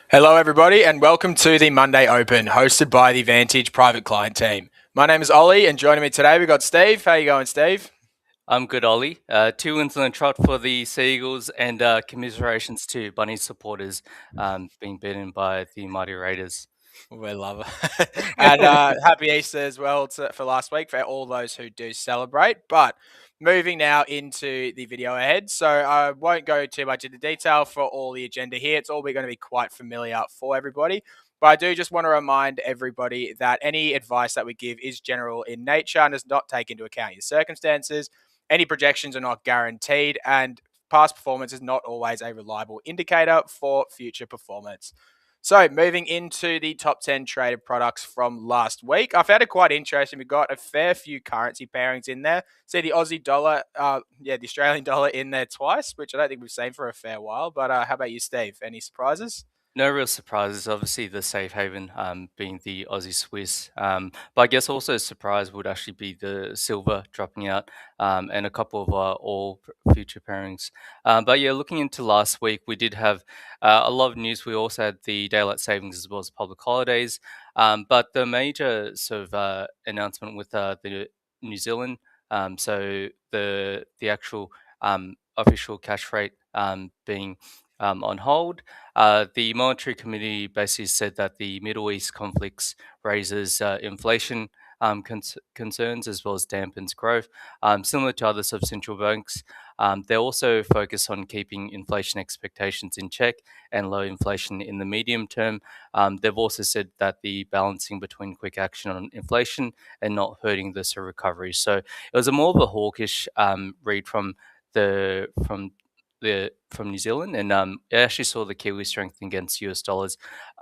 Hello, everybody, and welcome to the Monday Open, hosted by the Vantage private client team. My name is Ollie, and joining me today we've got Steve. How you going, Steve? I'm good, Ollie. 2 wins on the trot for the Seagulls, and commiserations to Bunny supporters being beaten by the mighty Raiders. We love it. And happy Easter as well for last week for all those who do celebrate. But moving now into the video ahead. So I won't go too much into detail for all the agenda here. It's all going to be quite familiar for everybody. But I do just want to remind everybody that any advice that we give is general in nature and does not take into account your circumstances. Any projections are not guaranteed, and past performance is not always a reliable indicator for future performance. So, moving into the top 10 traded products from last week, I found it quite interesting. We've got a fair few currency pairings in there. See the Aussie dollar, the Australian dollar in there twice, which I don't think we've seen for a fair while. But how about you, Steve? Any surprises? No real surprises. Obviously, the safe haven being the Aussie Swiss. But I guess also a surprise would actually be the silver dropping out and a couple of all future pairings. But yeah, looking into last week, we did have a lot of news. We also had the daylight savings as well as public holidays. But the major sort of announcement with the New Zealand, so the actual official cash rate being on hold. The monetary committee basically said that the Middle East conflicts raises inflation concerns as well as dampens growth. Similar to other sort of central banks, they also focus on keeping inflation expectations in check and low inflation in the medium term. They've also said that the balancing between quick action on inflation and not hurting the sort of recovery. So it was a more of a hawkish read from New Zealand, and I actually saw the Kiwi strengthen against US dollars.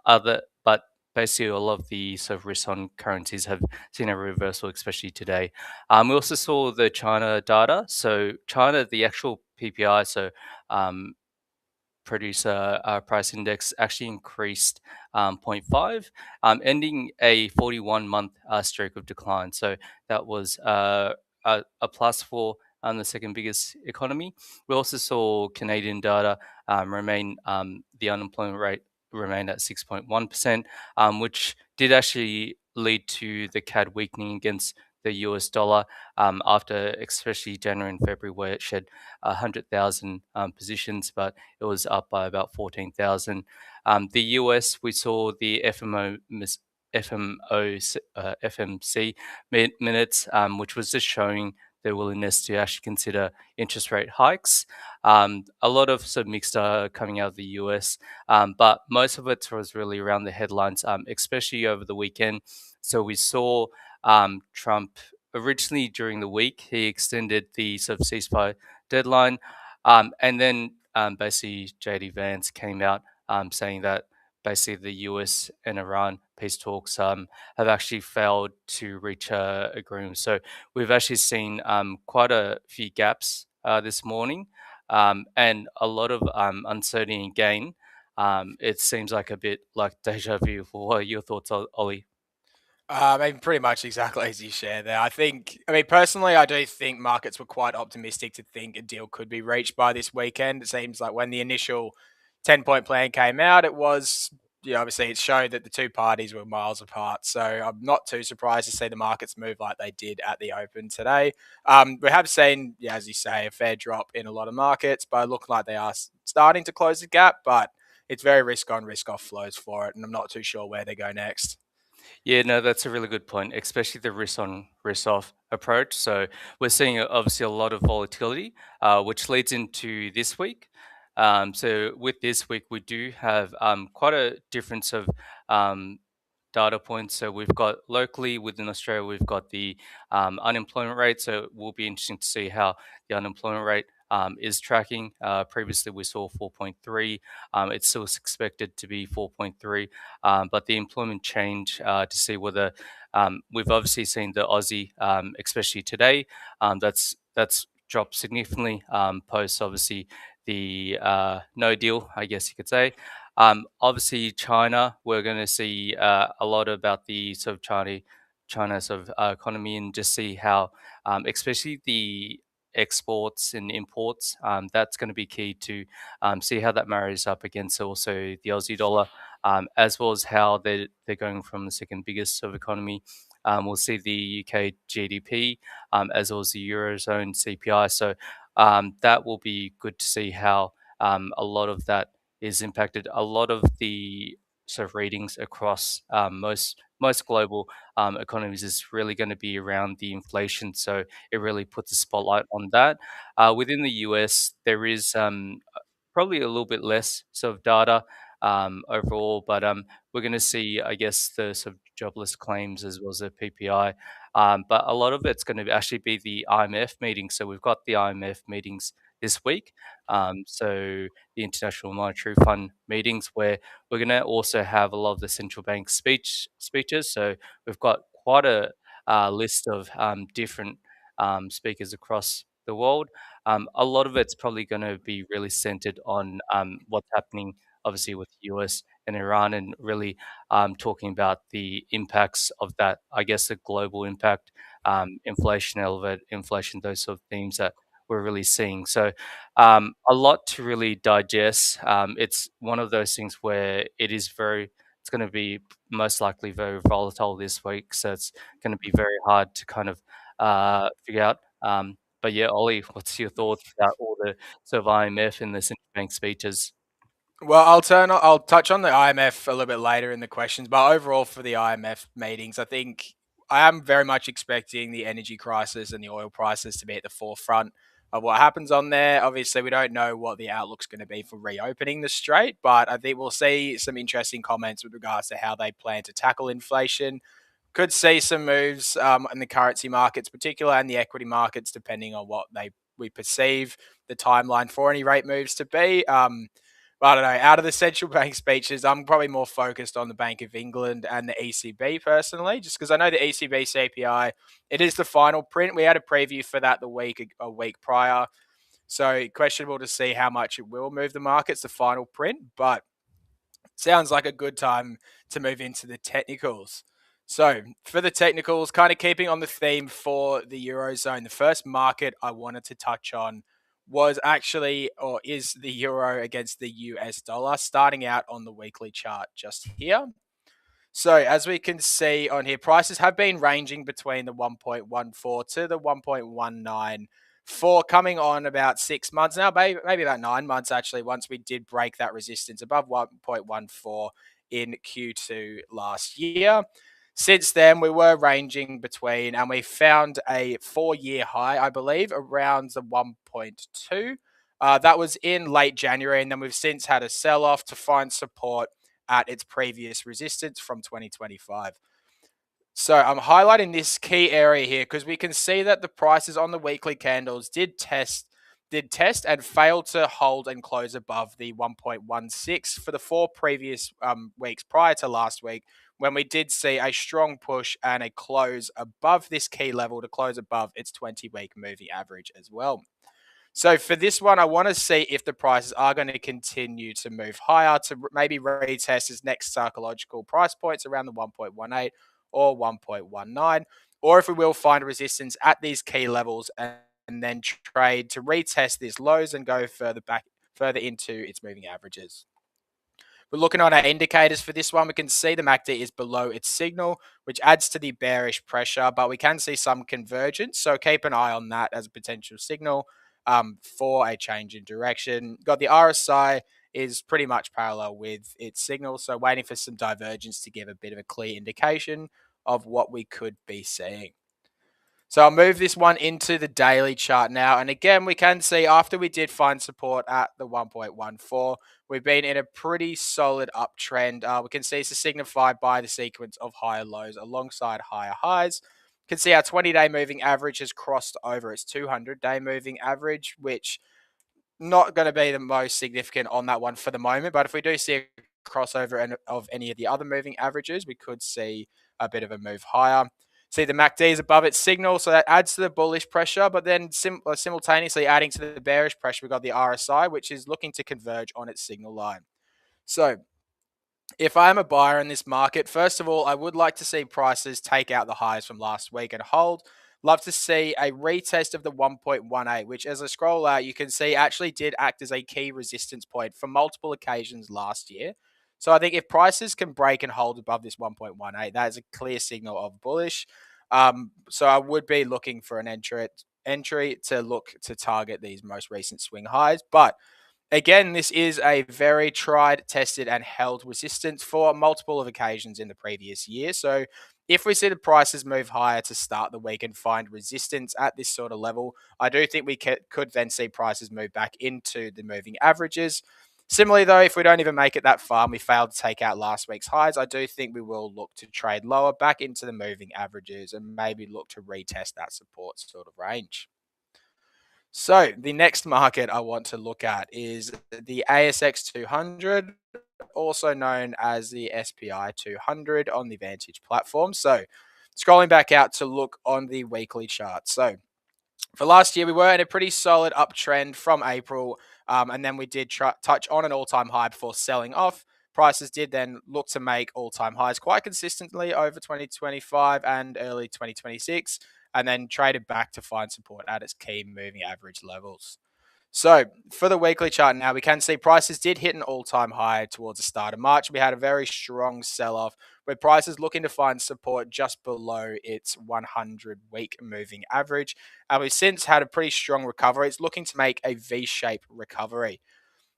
But basically, a lot of the sort of risk on currencies have seen a reversal, especially today. We also saw the China data. So China, the actual PPI, so producer price index actually increased zero point 0.5, ending a 41-month streak of decline. So that was a plus for the second biggest economy. We also saw Canadian data remain, the unemployment rate remained at 6.1%, which did actually lead to the CAD weakening against the US dollar after especially January and February, where it shed 100,000 positions, but it was up by about 14,000. The US, we saw the FMC minutes, which was just showing their willingness to actually consider interest rate hikes. A lot of sort of mixed coming out of the US, but most of it was really around the headlines, especially over the weekend. So we saw Trump originally during the week, he extended the sort of ceasefire deadline. And then basically JD Vance came out saying that basically the US and Iran peace talks have actually failed to reach a agreement. So we've actually seen quite a few gaps this morning and a lot of uncertainty and gain. It seems like a bit like deja vu. What are your thoughts, Ollie? Pretty much exactly as you share there. Personally, I do think markets were quite optimistic to think a deal could be reached by this weekend. It seems like when the initial 10-point plan came out, it was, obviously it showed that the two parties were miles apart. So I'm not too surprised to see the markets move like they did at the open today. We have seen, as you say, a fair drop in a lot of markets, but it look like they are starting to close the gap, but it's very risk on, risk off flows for it, and I'm not too sure where they go next. Yeah, no, that's a really good point, especially the risk on, risk off approach. So we're seeing obviously a lot of volatility, which leads into this week. So with this week, we do have quite a difference of um, data points. So we've got locally within Australia, we've got the unemployment rate. So it will be interesting to see how the unemployment rate is tracking. Previously, we saw 4.3. It's still expected to be 4.3, but the employment change to see whether we've obviously seen the Aussie, especially today, that's dropped significantly post obviously the no deal, I guess you could say. Obviously, China, we're going to see a lot about the sort of China sort of economy and just see how, especially the exports and imports, that's going to be key to see how that marries up against also the Aussie dollar. as well as how they're going from the second biggest sort of economy. We'll see the UK GDP, as well as the Eurozone CPI. So that will be good to see how a lot of that is impacted. A lot of the sort of readings across most global economies is really going to be around the inflation. So it really puts a spotlight on that. Within the US, there is probably a little bit less sort of data overall, but we're going to see, I guess, the sort of jobless claims as well as the PPI. But a lot of it's going to actually be the IMF meeting. So we've got the IMF meetings this week. So the International Monetary Fund meetings, where we're going to also have a lot of the central bank speeches. So we've got quite a list of different speakers across the world. A lot of it's probably going to be really centered on what's happening, obviously, with the US and Iran, and really talking about the impacts of that, I guess, the global impact, inflation, elevated inflation, those sort of themes that we're really seeing. So, a lot to really digest. It's one of those things where it's going to be most likely very volatile this week. So, it's going to be very hard to kind of figure out. But yeah, Ollie, what's your thoughts about all the sort of IMF and the central bank speeches? Well, I'll touch on the IMF a little bit later in the questions, but overall for the IMF meetings, I think I am very much expecting the energy crisis and the oil prices to be at the forefront of what happens on there. Obviously, we don't know what the outlook's going to be for reopening the strait, but I think we'll see some interesting comments with regards to how they plan to tackle inflation. Could see some moves in the currency markets, particularly, and the equity markets, depending on what we perceive the timeline for any rate moves to be. But I don't know. Out of the central bank speeches, I'm probably more focused on the Bank of England and the ECB personally, just because I know the ECB CPI, it is the final print. We had a preview for that a week prior, so questionable to see how much it will move the markets. The final print, but sounds like a good time to move into the technicals. So, for the technicals, kind of keeping on the theme for the Eurozone, the first market I wanted to touch on was actually, or is the Euro against the US dollar, starting out on the weekly chart just here. So, as we can see on here, prices have been ranging between the 1.14 to the 1.19 for coming on about 6 months now, maybe about 9 months actually, once we did break that resistance above 1.14 in Q2 last year. Since then, we were ranging between, and we found a 4-year high, I believe, around the 1.2. That was in late January, and then we've since had a sell off to find support at its previous resistance from 2025. So I'm highlighting this key area here because we can see that the prices on the weekly candles did test and failed to hold and close above the 1.16 for the 4 previous weeks prior to last week, when we did see a strong push and a close above this key level to close above its 20-week moving average as well. So for this one, I want to see if the prices are going to continue to move higher to maybe retest its next psychological price points around the 1.18 or 1.19, or if we will find a resistance at these key levels and then trade to retest these lows and go further into its moving averages. We're looking on our indicators for this one. We can see the MACD is below its signal, which adds to the bearish pressure, but we can see some convergence. So keep an eye on that as a potential signal for a change in direction. Got the RSI is pretty much parallel with its signal. So waiting for some divergence to give a bit of a clear indication of what we could be seeing. So I'll move this one into the daily chart now. And again, we can see after we did find support at the 1.14, we've been in a pretty solid uptrend. We can see this is signified by the sequence of higher lows alongside higher highs. You can see our 20-day moving average has crossed over its 200-day moving average, which not going to be the most significant on that one for the moment. But if we do see a crossover of any of the other moving averages, we could see a bit of a move higher. See, the MACD is above its signal, so that adds to the bullish pressure, but then simultaneously adding to the bearish pressure, we've got the RSI, which is looking to converge on its signal line. So if I am a buyer in this market, first of all, I would like to see prices take out the highs from last week and hold. Love to see a retest of the 1.18, which as I scroll out, you can see actually did act as a key resistance point for multiple occasions last year. So I think if prices can break and hold above this 1.18, that is a clear signal of bullish. So I would be looking for an entry to look to target these most recent swing highs. But again, this is a very tried, tested, and held resistance for multiple of occasions in the previous year. So if we see the prices move higher to start the week and find resistance at this sort of level, I do think we could then see prices move back into the moving averages. Similarly, though, if we don't even make it that far and we fail to take out last week's highs, I do think we will look to trade lower back into the moving averages and maybe look to retest that support sort of range. So the next market I want to look at is the ASX 200, also known as the SPI 200 on the Vantage platform. So scrolling back out to look on the weekly chart. So for last year, we were in a pretty solid uptrend from April, and then we did touch on an all-time high before selling off. Prices did then look to make all-time highs quite consistently over 2025 and early 2026, and then traded back to find support at its key moving average levels. So for the weekly chart now, we can see prices did hit an all-time high towards the start of March. We had a very strong sell-off where prices looking to find support just below its 100-week moving average. And we've since had a pretty strong recovery. It's looking to make a V-shaped recovery.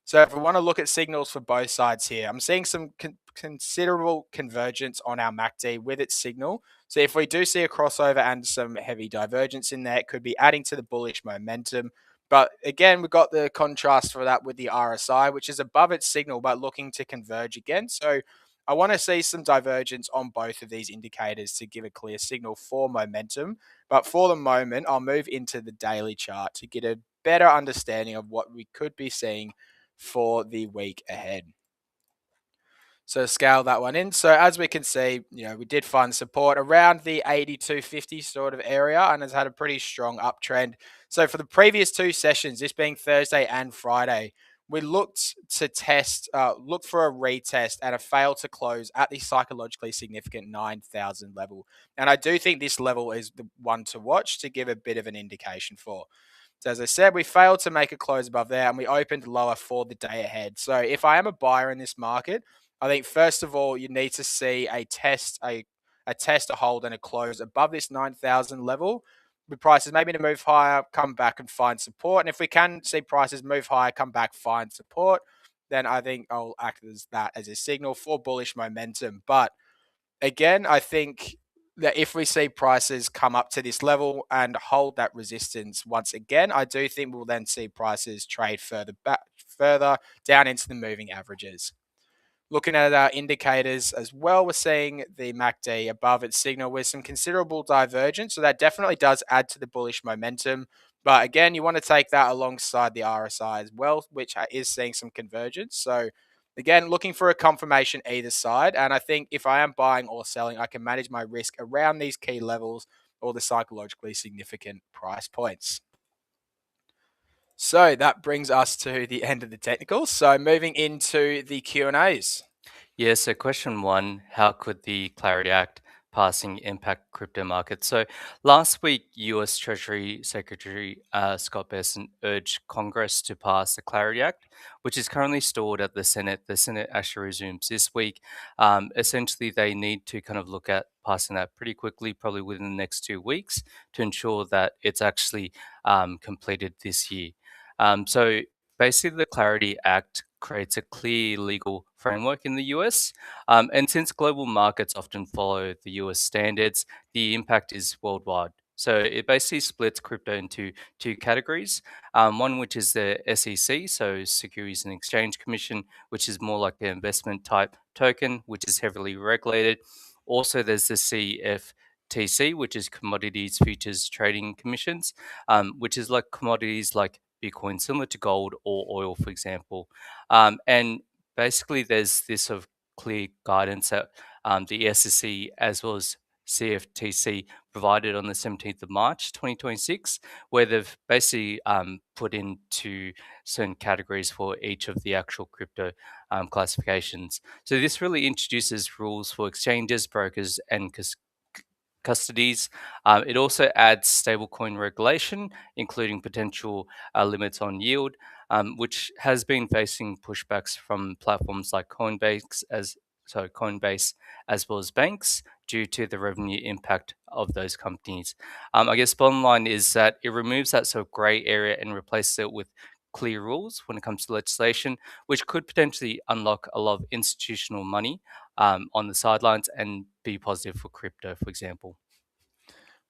So if we want to look at signals for both sides here, I'm seeing some considerable convergence on our MACD with its signal. So if we do see a crossover and some heavy divergence in there, it could be adding to the bullish momentum. But again, we've got the contrast for that with the RSI, which is above its signal, but looking to converge again. So I want to see some divergence on both of these indicators to give a clear signal for momentum. But for the moment, I'll move into the daily chart to get a better understanding of what we could be seeing for the week ahead. So scale that one in. So as we can see, we did find support around the 82.50 sort of area and has had a pretty strong uptrend. So for the previous two sessions, this being Thursday and Friday, we looked to look for a retest and a fail to close at the psychologically significant 9,000 level. And I do think this level is the one to watch to give a bit of an indication for. So as I said, we failed to make a close above there and we opened lower for the day ahead. So if I am a buyer in this market, I think first of all, you need to see a test, a test, a hold, and a close above this 9,000 level. With prices maybe to move higher, come back and find support. And if we can see prices move higher, come back, find support, then I think I'll act as that as a signal for bullish momentum. But again, I think that if we see prices come up to this level and hold that resistance once again, I do think we'll then see prices trade further down into the moving averages. Looking at our indicators as well, we're seeing the MACD above its signal with some considerable divergence. So that definitely does add to the bullish momentum. But again, you want to take that alongside the RSI as well, which is seeing some convergence. So again, looking for a confirmation either side. And I think if I am buying or selling, I can manage my risk around these key levels or the psychologically significant price points. So that brings us to the end of the technicals. So moving into the Q&As. Yeah, so question one, how could the Clarity Act passing impact crypto markets? So last week, US Treasury Secretary Scott Bessent urged Congress to pass the Clarity Act, which is currently stored at the Senate. The Senate actually resumes this week. Essentially, they need to kind of look at passing that pretty quickly, probably within the next 2 weeks, to ensure that it's actually completed this year. So basically, the Clarity Act creates a clear legal framework in the US. And since global markets often follow the US standards, the impact is worldwide. So it basically splits crypto into two categories. One, which is the SEC, so Securities and Exchange Commission, which is more like an investment type token, which is heavily regulated. Also, there's the CFTC, which is Commodities Futures Trading Commissions, which is like commodities like Bitcoin, similar to gold or oil, for example. And basically, there's this sort of clear guidance that the SEC as well as CFTC provided on the 17th of March 2026, where they've basically put into certain categories for each of the actual crypto classifications. So this really introduces rules for exchanges, brokers, and custodies. It also adds stablecoin regulation, including potential limits on yield, which has been facing pushbacks from platforms like Coinbase as well as banks due to the revenue impact of those companies. I guess bottom line is that it removes that sort of grey area and replaces it with clear rules when it comes to legislation, which could potentially unlock a lot of institutional money on the sidelines and be positive for crypto, for example.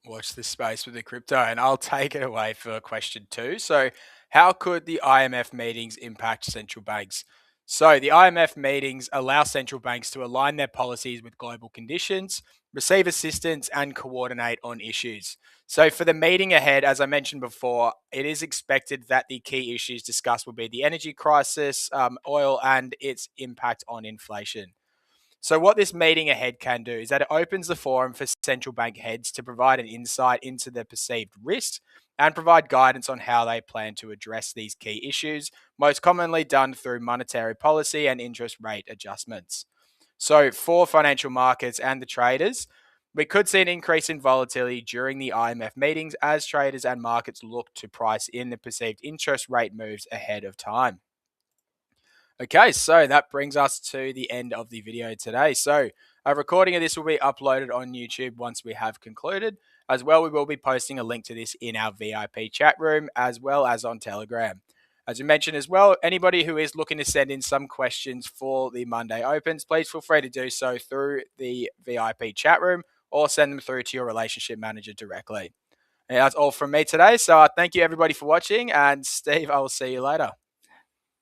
Watch this space with the crypto, and I'll take it away for question 2. So, how could the IMF meetings impact central banks? So, the IMF meetings allow central banks to align their policies with global conditions, receive assistance, and coordinate on issues. So, for the meeting ahead, as I mentioned before, it is expected that the key issues discussed will be the energy crisis, oil, and its impact on inflation. So, what this meeting ahead can do is that it opens the forum for central bank heads to provide an insight into the perceived risks and provide guidance on how they plan to address these key issues, most commonly done through monetary policy and interest rate adjustments. So, for financial markets and the traders, we could see an increase in volatility during the IMF meetings as traders and markets look to price in the perceived interest rate moves ahead of time. Okay, so that brings us to the end of the video today. So a recording of this will be uploaded on YouTube once we have concluded. As well, we will be posting a link to this in our VIP chat room as well as on Telegram. As we mentioned as well, anybody who is looking to send in some questions for the Monday Opens, please feel free to do so through the VIP chat room or send them through to your relationship manager directly. And that's all from me today. So thank you everybody for watching, and Steve, I will see you later.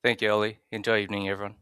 Thank you, Ollie. Enjoy evening, everyone.